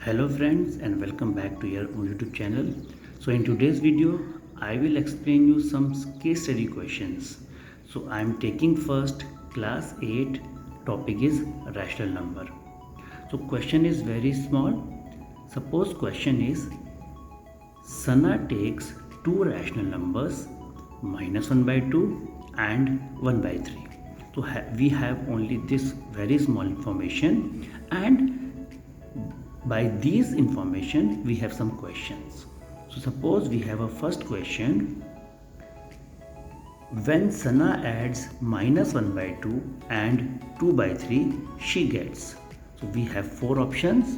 Hello friends and welcome back to your YouTube channel. So in today's video I will explain you some case study questions. So I am taking first class 8, topic is rational number. So question is very small. Suppose question is Sana takes two rational numbers -1 by 2 and 1 by 3. So we have only this very small information, and by these information we have some questions. So suppose we have a first question: when Sana adds -1 by 2 and 2 by 3 she gets. So we have four options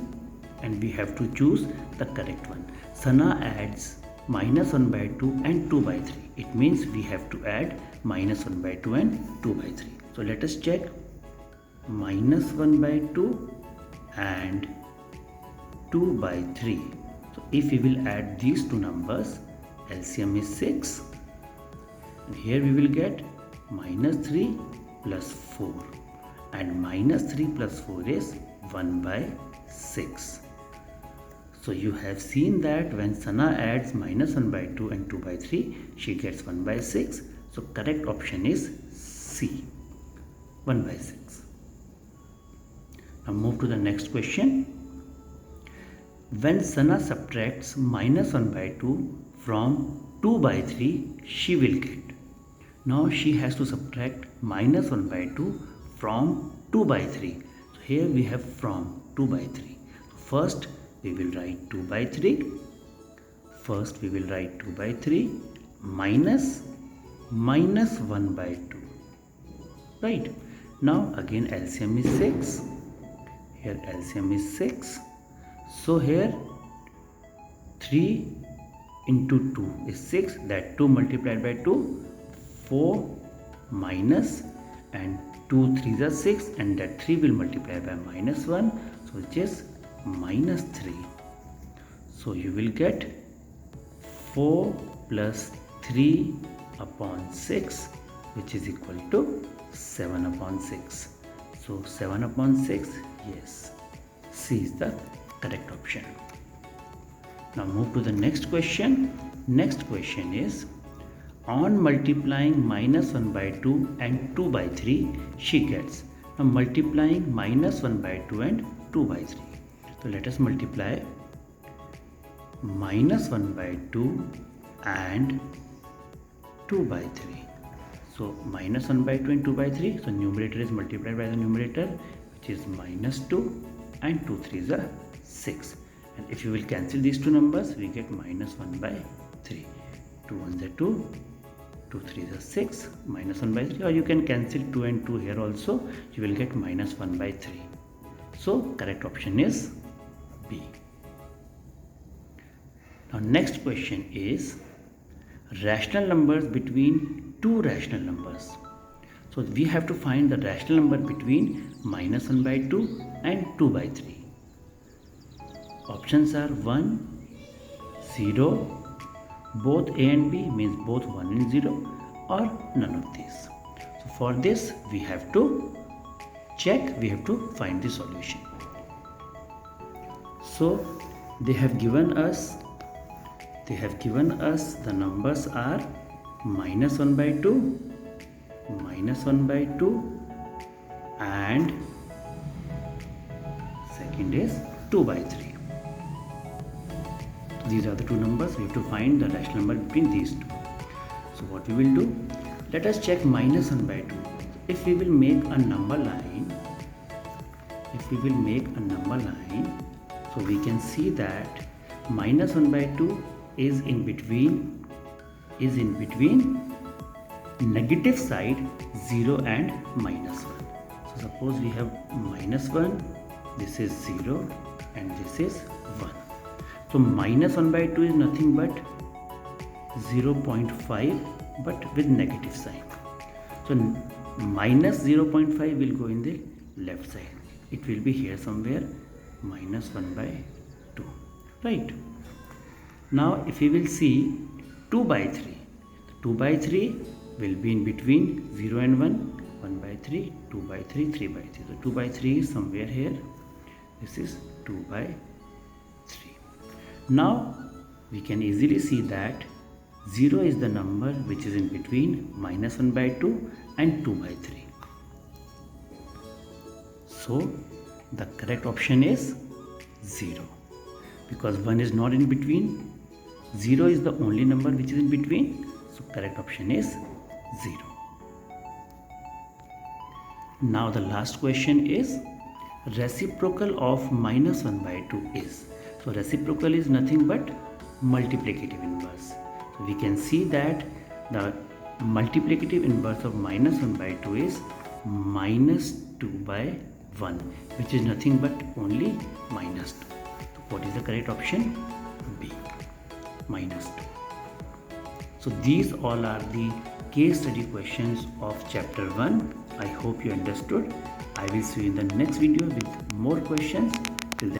and we have to choose the correct one. Sana adds -1 by 2 and 2 by 3. It means we have to add -1 by 2 and 2 by 3. So let us check. -1 by 2 and 2 by 3. So if we will add these two numbers, LCM is 6, and here we will get -3 plus 4, and -3 plus 4 is 1 by 6. So you have seen that when Sana adds -1 by 2 and 2 by 3, she gets 1 by 6. So correct option is C, 1 by 6. Now move to the next question. When Sana subtracts -1 by 2 from 2 by 3, she will get. Now she has to subtract -1 by 2 from 2 by 3. So here we have from 2 by 3. First we will write 2 by 3. First we will write 2 by 3 minus -1 by 2. Right. Now again LCM is 6. Here LCM is 6. So here 3 into 2 is 6, that 2 multiplied by 2, 4 minus, and 2 3s are 6, and that 3 will multiply by -1, so it is -3. So you will get 4 plus 3 upon 6, which is equal to 7 upon 6. So 7 upon 6, yes, C is the correct option. Now move to the next question. Next question is, on multiplying -1 by 2 and 2 by 3 she gets. Now multiplying -1 by 2 and 2 by 3. So let us multiply -1 by 2 and 2 by 3. So -1 by 2 and 2 by 3. So numerator is multiplied by the numerator, which is -2, and 2 3s are 6, and if you will cancel these two numbers, we get -1 by 3. 2 1s are 2, 2 3s are 6, -1 by 3, or you can cancel 2 and 2 here also. You will get -1 by 3. So correct option is B. Now next question is rational numbers between two rational numbers. So we have to find the rational number between -1 by 2 and 2 by 3. Options are 1, 0, both A and B, means both 1 and 0, or none of these. So for this we have to check, we have to find the solution. So they have given us the numbers are -1 by 2, -1 by 2, and second is 2 by 3. These are the two numbers. We have to find the rational number between these two. So what we will do, let us check -1 by 2. If we will make a number line, so we can see that -1 by 2 is in between negative side 0 and -1. So suppose we have -1, this is 0, and this is 1. So -1 by 2 is nothing but 0.5, but with negative sign. So -0.5 will go in the left side. It will be here somewhere, -1 by 2. Right. Now if we will see 2 by 3, 2 by 3 will be in between 0 and 1, 1 by 3, 2 by 3, 3 by 3. So 2 by 3 is somewhere here. This is 2 by Now we can easily see that 0 is the number which is in between minus 1 by 2 and 2 by 3. So the correct option is 0, because 1 is not in between. 0 is the only number which is in between. So correct option is 0. Now the last question is reciprocal of minus 1 by 2 is. So reciprocal is nothing but multiplicative inverse. So we can see that the multiplicative inverse of minus 1 by 2 is minus 2 by 1, which is nothing but only minus 2. So what is the correct option? B, minus 2. So these all are the case study questions of chapter 1. I hope you understood. I will see you in the next video with more questions.